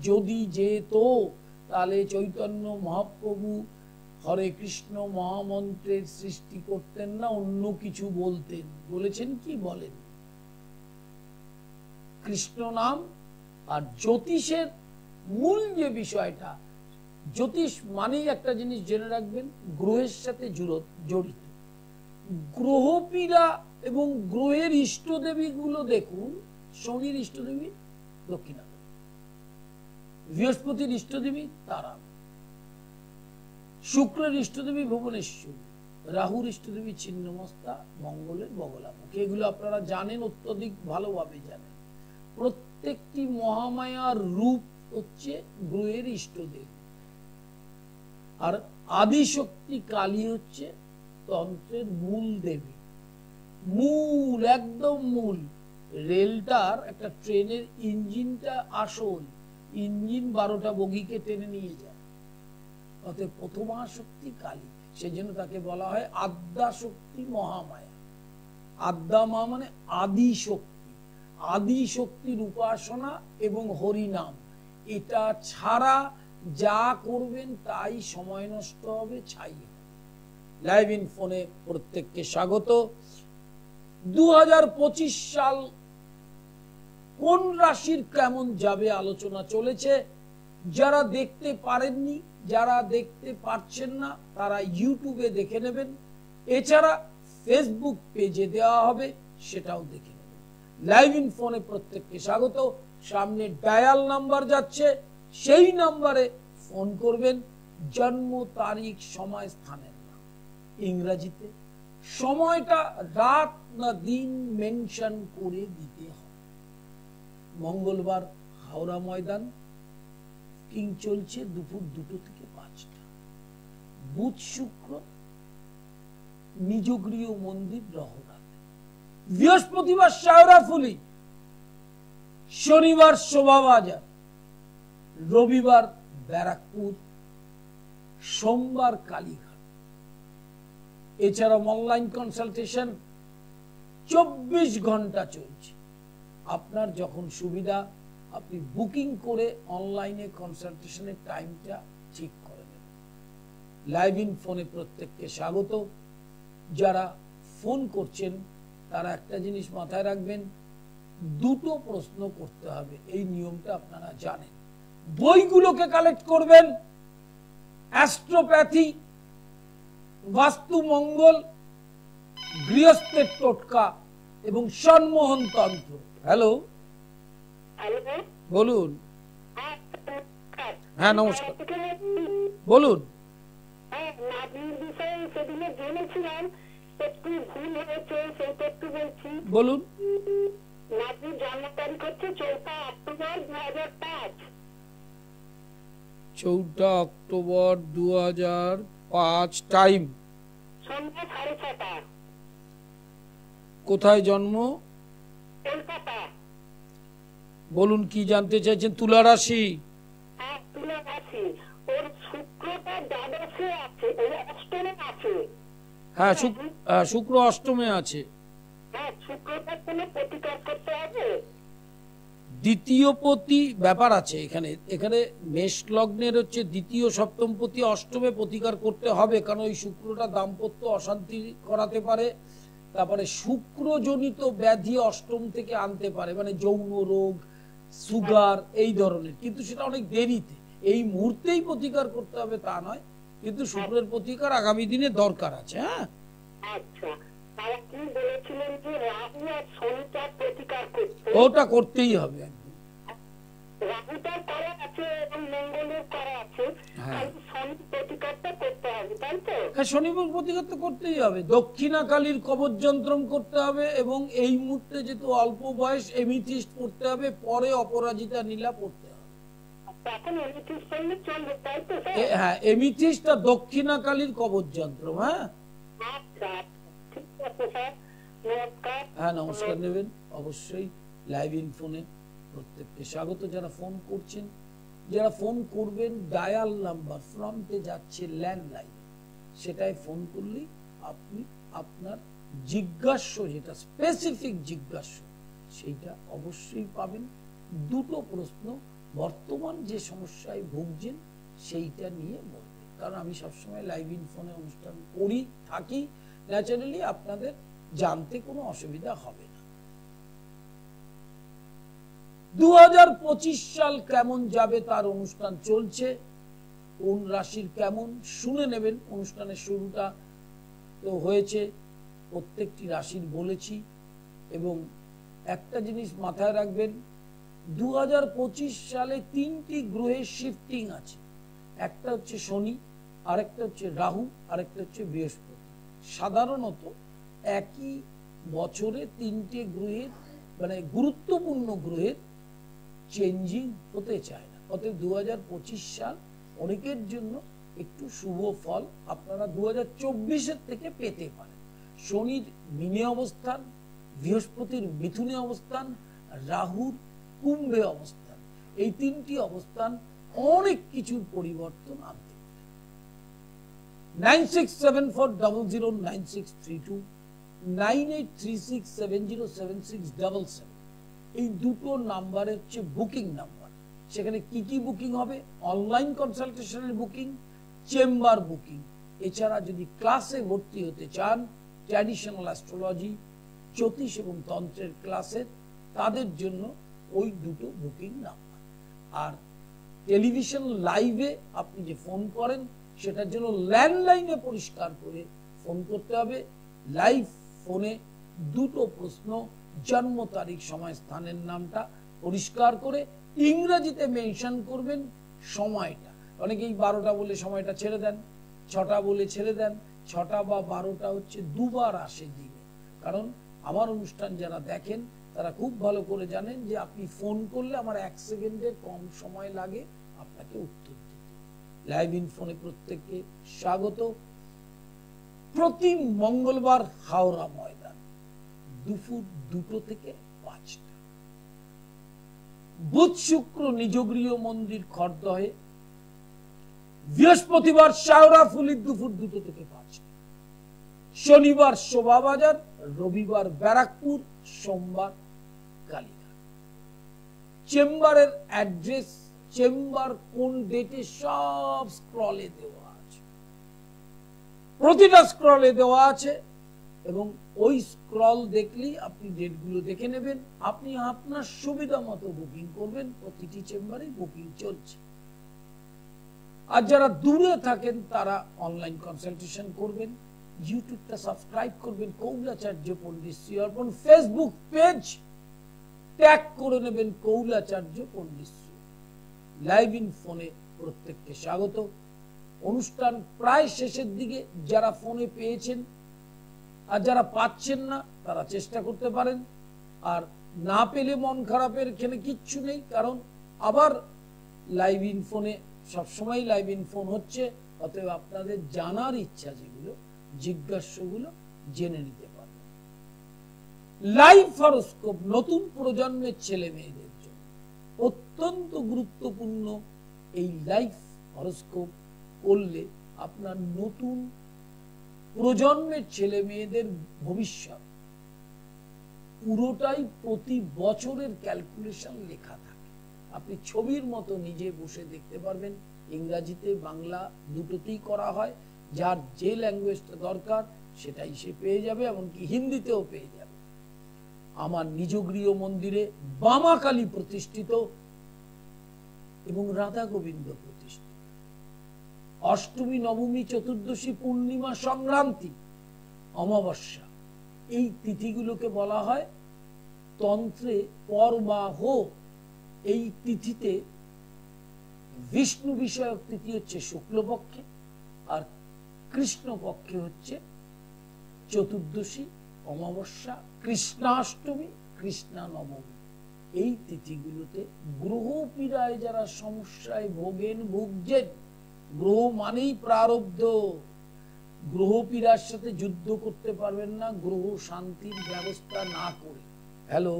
যদি যেত তাহলে চৈতন্য মহাপ্রভু হরে কৃষ্ণ মহামন্ত্রের সৃষ্টি করতেন না, অন্য কিছু বলতেন। বলেছেন কি বলেন? কৃষ্ণ নাম আর জ্যোতিষের মূল যে বিষয়টা, জ্যোতিষ মানেই একটা জিনিস জেনে রাখবেন, গ্রহের সাথে জড়িত। গ্রহপীড়া এবং গ্রহের ইষ্টদেবী গুলো দেখুন। শনির ইষ্টদেবী দক্ষিণাকালী, বৃহস্পতির ইষ্টদেবী তারা, শুক্রের ইষ্টদেবী ভুবনেশ্বরী, রাহুর ইষ্টদেবী ছিন্নমস্তা, মঙ্গলের বগলামুখী। এগুলো আপনারা জানেন, অত্যধিক ভালোভাবে জানেন। প্রত্যেকটি মহামায়ার রূপ হচ্ছে গ্রহের ইষ্টদেবী। আর আদিশক্তি কালী হচ্ছে তন্ত্রের মূল দেবী, মূল, একদম মূল। রেলটার একটা ট্রেনের ইঞ্জিনটা আসল, ইঞ্জিন 12টা বগিকে টেনে নিয়ে যায়। অতএব প্রথমা শক্তি কালী, সেজন্য তাকে বলা হয় আদ্যা শক্তি মহামায়া। আদ্যা মা মানে আদি শক্তি। আদি শক্তির উপাসনা এবং হরিনাম, এটা ছাড়া যা করবেন তাই সময় নষ্ট হবে, ছাই হবে। লাইভ ইন ফোনে প্রত্যেককে স্বাগত। 2025 সাল কোন রাশির কেমন যাবে আলোচনা চলেছে। যারা দেখতে পারেননি, যারা দেখতে পারছেন না, তারা ইউটিউবে দেখে নেবেন। এছাড়া ফেসবুক পেজে দেওয়া হবে, সেটাও দেখে নেবেন। লাইভ ইন ফোনে প্রত্যেককে স্বাগত। সামনে ডায়াল নাম্বার যাচ্ছে, সেই নাম্বারে ফোন করবেন। জন্ম তারিখ, সময়, স্থানের নাম ইংরেজিতে, সময়টা রাত না দিন মেনশন করে দিতে হবে। মঙ্গলবার হাওড়া ময়দান, কিং চলছে দুপুর 2টো থেকে 5টা। বুধ শুক্র নিজ গৃহ মন্দির রহরাতে, বৃহস্পতিবার শাওরাফুলি, শনিবার শোভাবাজার, রবিবার ব্যারাকপুর, সোমবার কালীঘাট। এছাড়া অনলাইন কনসালটেশন 24 ঘন্টা চলছে। আপনার যখন সুবিধা আপনি বুকিং করে অনলাইনে কনসালটেশনের টাইমটা ঠিক করে নেবেন। লাইভ ইন ফোনে প্রত্যেককে স্বাগত। যারা ফোন করছেন তারা একটা জিনিস মাথায় রাখবেন, 2টো প্রশ্ন করতে হবে, এই নিয়মটা আপনারা জানেন। বইগুলোকে কালেক্ট করবেন, অ্যাস্ট্রোপ্যাথি, বাস্তু মঙ্গল, গৃহস্থের টোটকা এবং সম্মোহন তন্ত্র। হ্যালো, বলুন। হ্যাঁ নমস্কার, বলুন। বলুন। জন্ম তারিখ হচ্ছে 4 অক্টোবর 2005। 4 অক্টোবর 2005। টাইম সন্ধ্যা 6:30। কোথায় জন্ম? কলকাতা। বলুন কি জানতে চাইছেন? তুলা রাশি। হ্যাঁ তুলা রাশি। ওর শুক্রটা দ্বাদশে আছে, ওই অষ্টমে আছে। হ্যাঁ শুক্র অষ্টমে আছে। হ্যাঁ শুক্রটা কোনো প্রতিকার করতে হবে? দ্বিতীয় পতি ব্যাপার আছে এখানে। এখানে মেষ লগ্নের হচ্ছে দ্বিতীয় সপ্তমপতি অষ্টমে প্রতিকার করতে হবে, কারণ ওই শুক্রটা দাম্পত্য অশান্তি করাতে পারে। তারপরে শুক্রজনিত ব্যাধি অষ্টম থেকে আনতে পারে, মানে যৌন রোগ, সুগার, এই ধরনের। কিন্তু সেটা অনেক দেরিতে, এই মুহূর্তেই প্রতিকার করতে হবে তা নয়, কিন্তু শুক্রের প্রতিকার আগামী দিনে দরকার আছে। হ্যাঁ আচ্ছা, তারা কি বলেছিলেন যে রাহু আর শনিটার প্রতিকার করতে? ওটা করতেই হবে একদম। রাহুটার করা আছে এবং মঙ্গলের করা আছে, শনি প্রতিকারটা করতে হবে, তাই তো? হ্যাঁ শনিবার প্রতিকার তো করতেই হবে। দক্ষিণা কালীর কবচ যন্ত্রম করতে হবে, এবং এই মুহূর্তে যেহেতু অল্প বয়স এমিথিস্ট পড়তে হবে, পরে অপরাজিতা নীলা পড়তে হবে। এখন এমিথিস্ট করলে চলবে, তাই তো? হ্যাঁ এমিথিস্টটা দক্ষিণা কালীর কবচ যন্ত্র। হ্যাঁ আচ্ছা ঠিক আছে স্যার, নমস্কার। হ্যাঁ নমস্কার নেবেন অবশ্যই। লাইভ ইন ফোনে প্রত্যেককে স্বাগত। যারা ফোন করছেন, যারা ফোন করবেন, ডায়াল নাম্বার ফ্রন্টে যাচ্ছে ল্যান্ডলাইন, সেটাই ফোন করলেই আপনি আপনার জিজ্ঞাস্য, যেটা স্পেসিফিক জিজ্ঞাস্য, সেইটা অবশ্যই পাবেন। 2টো প্রশ্ন, বর্তমান যে সমস্যায় ভুগছেন সেইটা নিয়ে বলবেন, কারণ আমি সবসময় লাইভ ইন ফোনে অনুষ্ঠান করি থাকি। ন্যাচারালি আপনাদের জানতে কোনো অসুবিধা হবে না। 2025 সাল কেমন যাবে তার অনুষ্ঠান চলছে। কোন রাশির কেমন শুনে নেবেন। অনুষ্ঠানের শুরুটা তো হয়েছে, প্রত্যেকটি রাশির বলেছি। এবং একটা জিনিস মাথায় রাখবেন, 2025 সালে 3টি গ্রহের শিফটিং আছে। একটা হচ্ছে শনি, আরেকটা হচ্ছে রাহু, আরেকটা হচ্ছে বৃহস্পতি। সাধারণত একই বছরে 3টে গ্রহের, মানে গুরুত্বপূর্ণ গ্রহের চেঞ্জিং হতে চায় না। অতএব 2025 সাল অনেকের জন্য একটু শুভ ফল আপনারা 2024-এর থেকে পেতে পারেন। শনির মীনে অবস্থান, বৃহস্পতির মিথুনে অবস্থান, রাহুর কুম্ভে অবস্থান, এই 3টি অবস্থান অনেক কিছুর পরিবর্তন আনতে পারে। 9674009632, 9836707677, এই 2টো নাম্বার হচ্ছে বুকিং নাম্বার। সেখানে কি কি বুকিং হবে? অনলাইন কনসালটেশনের বুকিং, চেম্বার বুকিং। এছাড়া যদি ক্লাসে ভর্তি হতে চান, ট্র্যাডিশনাল অ্যাস্ট্রোলজি, জ্যোতিষ এবং তন্ত্রের ক্লাসের, তাদের জন্য ওই 2টো বুকিং নাম্বার। আর টেলিভিশন লাইভে আপনি যে ফোন করেন, সেটার জন্য ল্যান্ডলাইনে পরিষ্কার করে ফোন করতে হবে। লাইভ ফোনে 2টো প্রশ্ন, জন্ম তারিখ, সময়, স্থানের নামটা পরিষ্কার করে ইংরেজিতে মেনশন করবেন সময়টা। অনেকেই 12টা বলে সময়টা ছেড়ে দেন, 6টা বলে ছেড়ে দেন। 6টা বা 12টা হচ্ছে দুবার আসে দিনে। কারণ আমার অনুষ্ঠান যারা দেখেন তারা খুব ভালো করে জানেন যে আপনি ফোন করলে আমার 1 সেকেন্ডের কম সময় লাগে আপনাকে উত্তর দিতে। লাইভ ইন ফোনে প্রত্যেককে স্বাগত। প্রতি মঙ্গলবার হাওড়া ময়দান দুপুর 2টো থেকে 5টা। বুধ শুক্র নিজগৃহ মন্দির খড়দহে, বৃহস্পতিবার শাওরাফুলির দুপুর 2টো থেকে 5টা, শনিবার শোভাবাজার, রবিবার ব্যারাকপুর, সোমবার কালীঘাট। চেম্বারের অ্যাড্রেস, চেম্বার কোন ডেটে সব স্ক্রলে দেওয়া আছে, প্রতিটা স্ক্রলে দেওয়া আছে এবং ওই স্ক্রল দেখলেই আপনি ডেটগুলো দেখে নেবেন। আপনি আপনার সুবিধা মতো বুকিং করবেন, প্রতিটি চেম্বারে বুকিং চলছে। আর যারা দূরে থাকেন তারা অনলাইন কনসালটেশন করবেন। ইউটিউবটা সাবস্ক্রাইব করবেন কৌলাচার্য পণ্ডিত শ্রী অর্পণ, ফেসবুক পেজ ট্যাগ করে নেবেন কৌলাচার্য পণ্ডিত শ্রী। লাইভ ইন ফোনে প্রত্যেককে স্বাগত। অনুষ্ঠান প্রায় শেষের দিকে। যারা ফোনে পেয়েছেন আর যারা পাচ্ছেন না তারা চেষ্টা করতে পারেন। আর না পেলে মন খারাপের এখানে কিচ্ছু নেই, কারণ আবার লাইভ ইন ফোনে সবসময় লাইভ ইন ফোন হচ্ছে। অতএব আপনাদের জানার ইচ্ছা যেগুলো, জিজ্ঞাসাগুলো জেনে নিতে পারবেন। লাইভ হরোস্কোপ নতুন প্রজন্মের ছেলে মেয়েদের জন্য অত্যন্ত গুরুত্বপূর্ণ। এই লাইভ হরোস্কোপ করলে আপনার নতুন প্রজন্মের ছেলে মেয়েদের ভবিষ্যৎ পুরোটাই প্রতি বছরের ক্যালকুলেশন লেখা থাকে। আপনি ছবির মতো নিজে বসে দেখতে পারবেন। ইংরাজিতে বাংলা দুটোতেই করা হয়। যার যে ল্যাঙ্গুয়েজটা দরকার সেটাই সে পেয়ে যাবে, এমনকি হিন্দিতেও পেয়ে যাবে। আমার নিজ গৃহ মন্দিরে বামাকালী প্রতিষ্ঠিত এবং রাধা গোবিন্দ প্রতিষ্ঠিত। অষ্টমী, নবমী, চতুর্দশী, পূর্ণিমা, সংক্রান্তি, অমাবস্যা, এই তিথিগুলোকে বলা হয় তন্ত্রে পরমাহ। এই তিথিতে বিষ্ণু বিষয়ক তিথি হচ্ছে শুক্লপক্ষে, আর কৃষ্ণপক্ষে হচ্ছে চতুর্দশী, অমাবস্যা, কৃষ্ণাষ্টমী, কৃষ্ণা নবমী। এই তিথিগুলোতে গ্রহ পীড়ায় যারা সমস্যায় ভুগছেন, গ্রহ মানেই প্রারব্ধ, গ্রহ পীড়ার সাথে যুদ্ধ করতে পারবেন না গ্রহ শান্তির ব্যবস্থা না করে। হ্যালো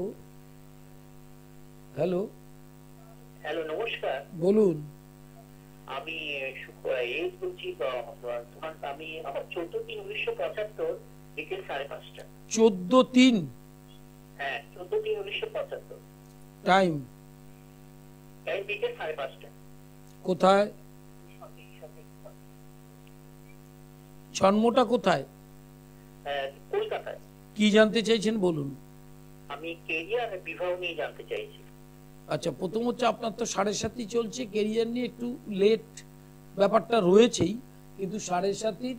হ্যালো হ্যালো, নমস্কার। বলুন। আমি বলছি, আমি আমার 14/3/1975 বিকেল 5:30। 14/3? হ্যাঁ, 14/3/1975। টাইম বিকেল 5:30। কোথায়? জন্মটা কোথায়? কলকাতায়। কি জানতে চাইছেন বলুন। আমি কেরিয়ার বিভাগ নিয়ে জানতে চাইছি। আচ্ছা, প্রথম হচ্ছে আপনার তো 7.5 চলছে, কেরিয়ার নিয়ে একটু লেট ব্যাপারটা রয়েছেই, কিন্তু 7.5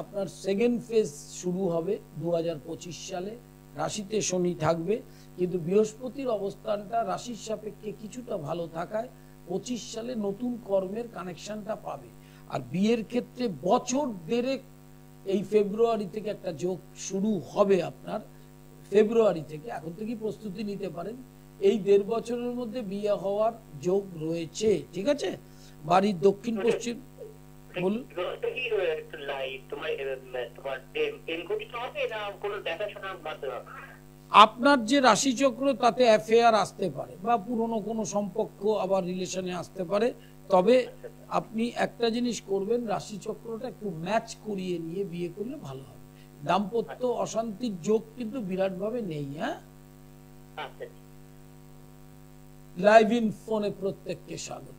আপনার সেকেন্ড ফেজ শুরু হবে 2025 সালে। রাশিতে শনি থাকবে, কিন্তু বৃহস্পতির অবস্থানটা রাশির সাপেক্ষে কিছুটা ভালো থাকায় 25 সালে নতুন কর্মের কানেকশনটা পাবে। আর বিয়ের ক্ষেত্রে বছর দেড়েক, এই ফেব্রুয়ারি থেকে একটা যোগ শুরু হবে আপনার। ফেব্রুয়ারি থেকে এখন থেকেই প্রস্তুতি নিতে পারেন। এই 1.5 বছরের মধ্যে বিয়ে হওয়ার যোগ রয়েছে। ঠিক আছে? বাড়ির দক্ষিণ পশ্চিম। বলুন। আপনার যে রাশিচক্র তাতে অ্যাফেয়ার আসতে পারে, বা পুরনো কোনো সম্পর্ক আবার রিলেশনে আসতে পারে। তবে আপনি একটা জিনিস করবেন, রাশিচক্রটা একটু ম্যাচ করিয়ে নিয়ে বিয়ে করলে ভালো হবে। দাম্পত্য অশান্তির যোগ কিন্তু বিরাটভাবে নেই। হ্যাঁ, লাইভ ইন ফোনে প্রত্যেককে স্বাগত।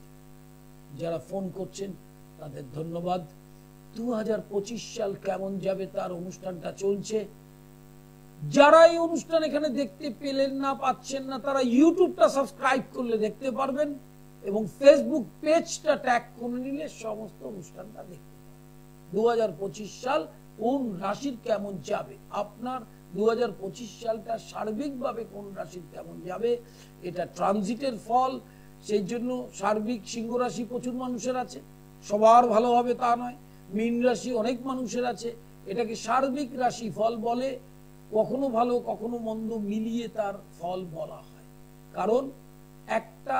যারা ফোন করছেন তাদের ধন্যবাদ। 2025 সাল কেমন যাবে তার অনুষ্ঠানটা চলছে। যারা এই অনুষ্ঠান এখানে দেখতে পেলেন না, পাচ্ছেন না, তারা ইউটিউবটা সাবস্ক্রাইব করলে দেখতে পারবেন এবং ফেসবুক পেজটা ট্যাগ করে নিলে সমস্ত অনুষ্ঠানটা দেখতে পাবেন। 2025 সাল কোন রাশির কেমন যাবে, আপনার 2025 সালটা সার্বিকভাবে কোন রাশির কেমন যাবে এটা ট্রানজিটের ফল। সেই জন্য সার্বিক সিংহ রাশি প্রচুর মানুষের আছে, সবার ভালো হবে তা নয়। মীন রাশি অনেক মানুষের আছে, এটাকে সার্বিক রাশি ফল বলে। কখনো ভালো কখনো মন্দ মিলিয়ে তার ফল বলা হয়, কারণ একটা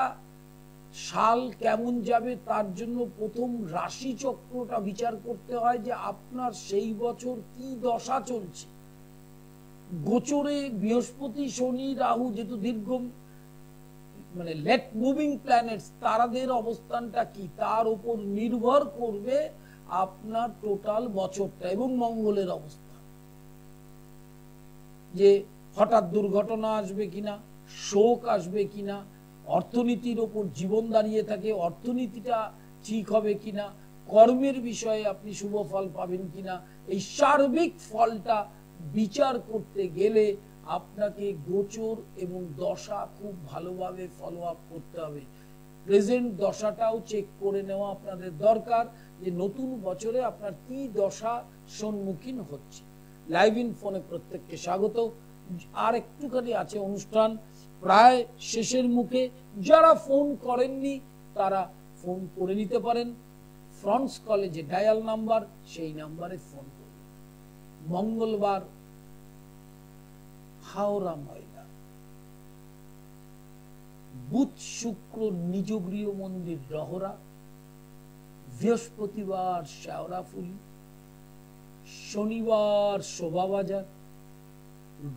সাল কেমন যাবে তার জন্য প্রথম রাশি চক্রটা বিচার করতে হয় যে আপনার সেই বছর কি দশা চলছে। গোচরে বৃহস্পতি, শনি, রাহু যেহেতু দীর্ঘ মানে লেট মুভিং প্ল্যানেটস, তারাদের অবস্থানটা কি তার উপর নির্ভর করবে আপনার টোটাল বছরটা, এবং মঙ্গলের অবস্থা, যে হঠাৎ দুর্ঘটনা আসবে কিনা, শোক আসবে কিনা, অর্থনীতির ওপর জীবন দাঁড়িয়ে থাকে, অর্থনীতিটা ঠিক হবে কিনা, কর্মের বিষয়ে আপনি শুভ ফল পাবেন কিনা, এই সার্বিক ফলটা বিচার করতে গেলে আপনাকে গোচর এবং দশা খুব ভালোভাবে ফলো আপ করতে হবে। প্রেজেন্ট দশাটাও চেক করে নেওয়া আপনাদের দরকার যে নতুন বছরে আপনার কি দশা সম্মুখীন হচ্ছে। লাইভ ইন ফোনে প্রত্যেককে স্বাগত। আর একটুখানি আছে অনুষ্ঠান প্রায় শেষের মুখে। যারা ফোন করেননি তারা ফোন করে নিতে পারেন। ফ্রন্টস কলেজে ডায়াল নাম্বার, সেই নাম্বারে ফোন করুন। মঙ্গলবার হাওড়া ময়দান, বুধ শুক্র নিজ গৃহ মন্দির রহরা, বৃহস্পতিবার শেওড়াফুলি, শনিবার শোভাবাজার,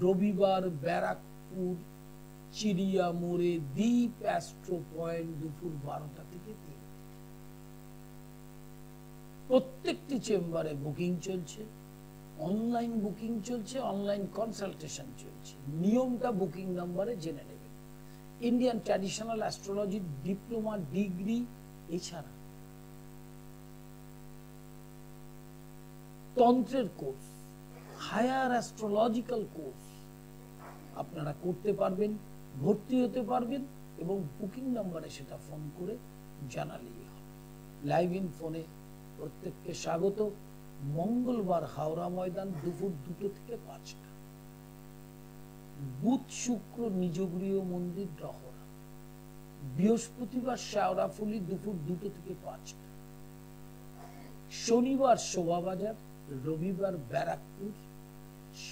রবিবার ব্যারাকপুর চিড়িয়া মোড়ে দ্বীপ অ্যাস্ট্রো পয়েন্ট দুপুর 12টা থেকে 3। প্রত্যেকটি চেম্বারে বুকিং চলছে, অনলাইন বুকিং চলছে, অনলাইন কনসালটেশন চলছে। নিয়মটা বুকিং নাম্বারে জেনে নেবেন। Indian traditional astrology diploma degree, এছাড়া তন্ত্রের কোর্স, হায়ার অ্যাস্ট্রোলজিক্যাল কোর্স আপনারা করতে পারবেন, ভর্তি হতে পারবেন, এবং বুকিং নাম্বারে সেটা ফোন করে জানালেই হবে। লাইভ ইন ফোনে প্রত্যেককে স্বাগত। মঙ্গলবার হাওড়া ময়দান দুপুর 2টো থেকে 5টা, বুধ শুক্র নিজ গৃহ মন্দির রহরা, বৃহস্পতিবার শেওড়াফুলি দুপুর 2টো থেকে 5টা, শনিবার শোভাবাজার, রবিবার ব্যারাকপুর,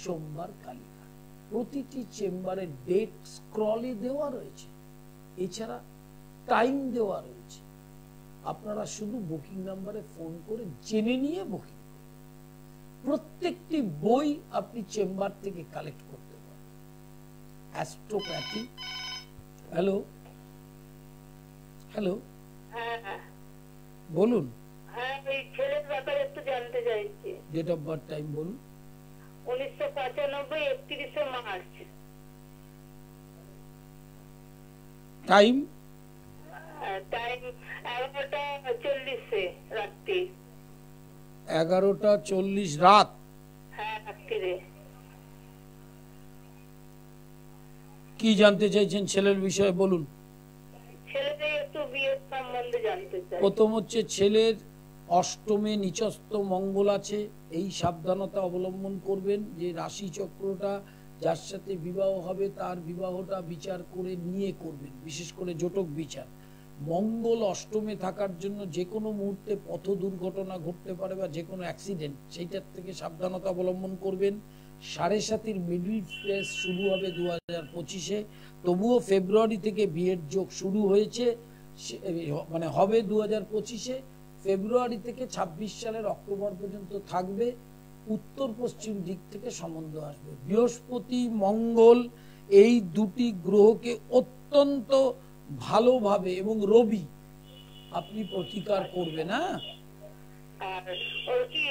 সোমবার কালীঘাট। প্রতিটি চেম্বারের ডেট স্ক্রলে দেওয়া রয়েছে, এছাড়া টাইম দেওয়া রয়েছে। আপনারা শুধু বুকিং নাম্বারে ফোন করে জেনে নিয়ে বুকিং করুন। প্রত্যেকটি বই আপনি চেম্বার থেকে কালেক্ট করতে পারেন। অ্যাস্ট্রোপ্যাথি। হ্যালো হ্যালো, বলুন। হ্যাঁ, এই ছেলের ব্যাপারে একটু জানতে চাইছি। ডেট অফ বার্থ, টাইম বলুন। 1995 31 মার্চ। টাইম? টাইম 11:40 রাত্রি। 11:40 রাত? হ্যাঁ, রাত্রিরে। কি জানতে চাইছেন ছেলের বিষয়ে বলুন। ছেলেদের একটু বিয়ের সম্বন্ধে জানতে চাই। প্রথম হচ্ছে ছেলের অষ্টমে নিচস্থ মঙ্গল আছে, এই সাবধানতা অবলম্বন করবেন যে রাশি চক্রটা যার সাথে বিবাহ হবে তার বিবাহটা বিচার করে নিয়ে করবেন, বিশেষ করে জটক বিচার। মঙ্গল অষ্টমে থাকার জন্য যে কোনো মুহূর্তে পথ দুর্ঘটনা ঘটতে পারে বা যে কোনো অ্যাক্সিডেন্ট, সেইটার থেকে সাবধানতা অবলম্বন করবেন। 7.5 মিডল ফেজ শুরু হবে 2025-এ, তবুও ফেব্রুয়ারি থেকে বিয়ের যোগ শুরু হয়েছে, মানে হবে 2025-এ। ফেব্রুয়ারি থেকে 26 সালের অক্টোবর পর্যন্ত থাকবে। উত্তর পশ্চিম দিক থেকে সম্বন্ধ আসবে। বৃহস্পতি মঙ্গল এই দুটি গ্রহকে অত্যন্ত ভালোভাবে, এবং রবি আপনি প্রতিকার করবেন। হ্যাঁ, আর ওর কি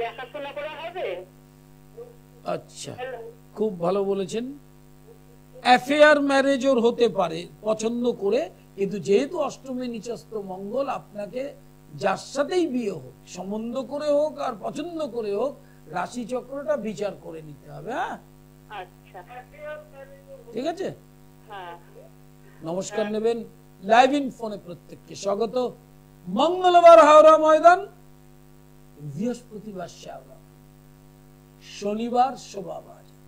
দেখাশোনা করা হবে? আচ্ছা, খুব ভালো বলেছেন। অ্যাফেয়ার ম্যারেজ ওর হতে পারে পছন্দ করে, কিন্তু যেহেতু অষ্টমে নিচস্থ মঙ্গল, আপনাকে যার সাথেই বিয়ে হোক, সম্বন্ধ করে হোক আর পছন্দ করে হোক, রাশি চক্রটা বিচার করে নিতে হবে। হ্যাঁ, আচ্ছা, ঠিক আছে। হ্যাঁ, নমস্কার নেবেন। লাইভ ইন ফোনে প্রত্যেককে স্বাগত। মঙ্গলবার হাওড়া ময়দান, বৃহস্পতিবার শেওড়া, শনিবার শোভাবাজার,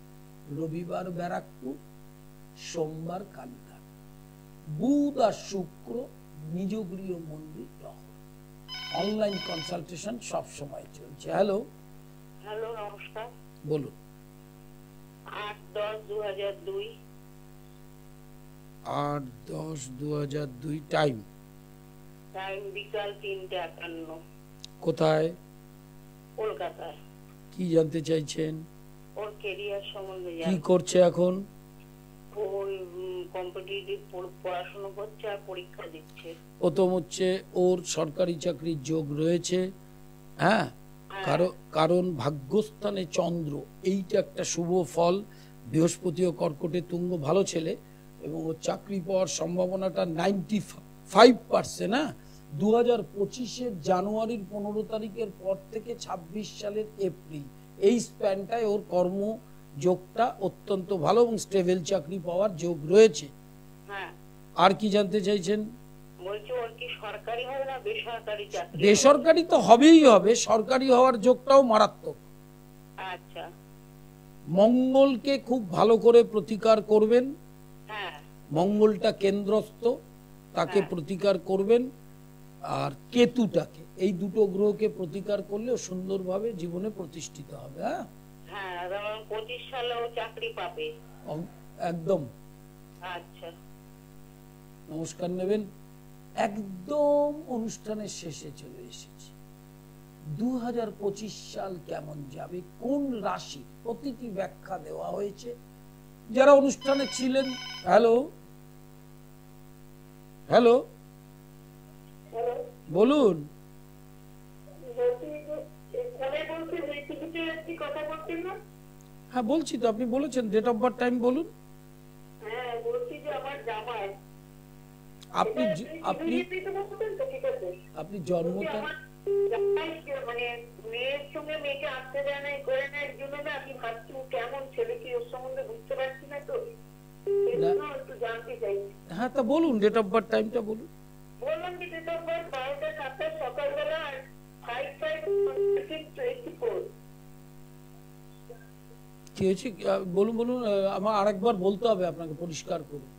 রবিবার ব্যারাকপুর, সোমবার কালীঘাট, বুধ আর শুক্র নিজ গৃহ মন্দির টহল। অনলাইন কনসালটেশন সব সময় চলছে। হ্যালো, হ্যালো, নমস্কার। বলুন। 8-10-2002। 8-10-2002। টাইম বিকাল 3:51। কোথায়? কলকাতায়। কি জানতে চাইছেন? ওর কেরিয়ার সম্বন্ধে কি করছে এখন? ওই কম্পিটিটিভ পড়াশোনা করছে আর পরীক্ষা দিচ্ছে। প্রথম হচ্ছে ওর সরকারি চাকরির যোগ রয়েছে, হ্যাঁ, কারণ ভাগ্যস্থানে চন্দ্র, এইটা একটা শুভ ফল। বৃহস্পতি ও কর্কটে তুঙ্গ, ভালো ছেলে, এবং ওর চাকরি পাওয়ার সম্ভাবনাটা 95%। হ্যাঁ, 2025-এর জানুয়ারির 15 তারিখের পর থেকে 26 সালের এপ্রিল, এই স্প্যানটায় ওর কর্ম যোগটা অত্যন্ত ভালো এবং স্টেবল চাকরি পাওয়ার যোগ রয়েছে। আর কি জানতে চাইছেন? বলছি ওর কি সরকারি হবে না বেসরকারি চাকরি? বেসরকারি তো হবেই হবে, সরকারি হওয়ার যোগটাও মারাত্মক। আচ্ছা। মঙ্গলকে খুব ভালো করে প্রতিকার করবেন। হ্যাঁ, মঙ্গলটা কেন্দ্রস্থ, তাকে প্রতিকার করবেন। আর কেতুটাকে, এই দুটো গ্রহকে প্রতিকার করলে সুন্দরভাবে জীবনে প্রতিষ্ঠিত হবে। হ্যাঁ হ্যাঁ, 25 সালে ও চাকরি পাবে একদম। আচ্ছা, নমস্কার নেবেন। একদম অনুষ্ঠানের শেষে চলে এসেছি। 2025 সাল কেমন যাবে, কোন রাশি, প্রতিটি ব্যাখ্যা দেওয়া হয়েছে। যারা অনুষ্ঠানে ছিলেন, হ্যালো হ্যালো, বলুন। হ্যাঁ বলছি তো, আপনি বলেছেন ডেট অফ বার্থ, টাইম বলুন। আপনি আপনি জন্মটা মানে মেয়ের সঙ্গে মেয়েকে আসতে দেয় না, করে না, এর জন্য না আমি ভাবছি কেমন ছেলে, কি ওর সম্বন্ধে বুঝতে পারছি না তো, একটু জানতে চাই। হ্যাঁ তা বলুন, ডেট অফ বার্থ, টাইমটা বলুন। বললাম যে ডেট অফ বার্থ 12টা 7 সকালবেলা, 5/5/24। কি হয়েছে বলুন বলুন, আমার আরেকবার বলতে হবে আপনাকে, পরিষ্কার করুন।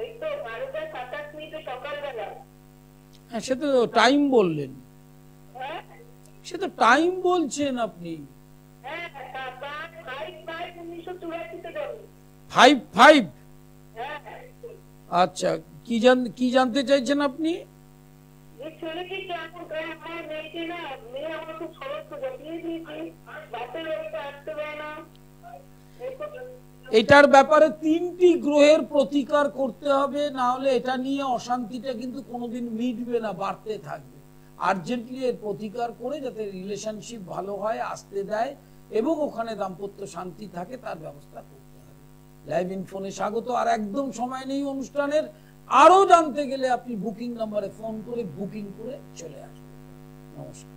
এই তো 12:27 সকালবেলা। হ্যাঁ সে তো টাইম বললেন, সে তো টাইম বলছেন আপনি। 5/5। আচ্ছা, কি জানতে চাইছেন আপনি? এটার ব্যাপারে 3টি গ্রহের প্রতিকার করতে হবে, না হলে এটা নিয়ে অশান্তিটা কিন্তু কোনোদিন মিটবে না, বাড়তে থাকবে। আর্জেন্টলি এর প্রতিকার করে যাতে রিলেশনশিপ ভালো হয়, আসতে দেয় এবং ওখানে দাম্পত্য শান্তি থাকে, তার ব্যবস্থা করতে হবে। লাইভ ইনফোনে স্বাগত। আর একদম সময় নেই অনুষ্ঠানের, আরো জানতে গেলে আপনি বুকিং নাম্বারে ফোন করে বুকিং করে চলে আসবেন। নমস্কার।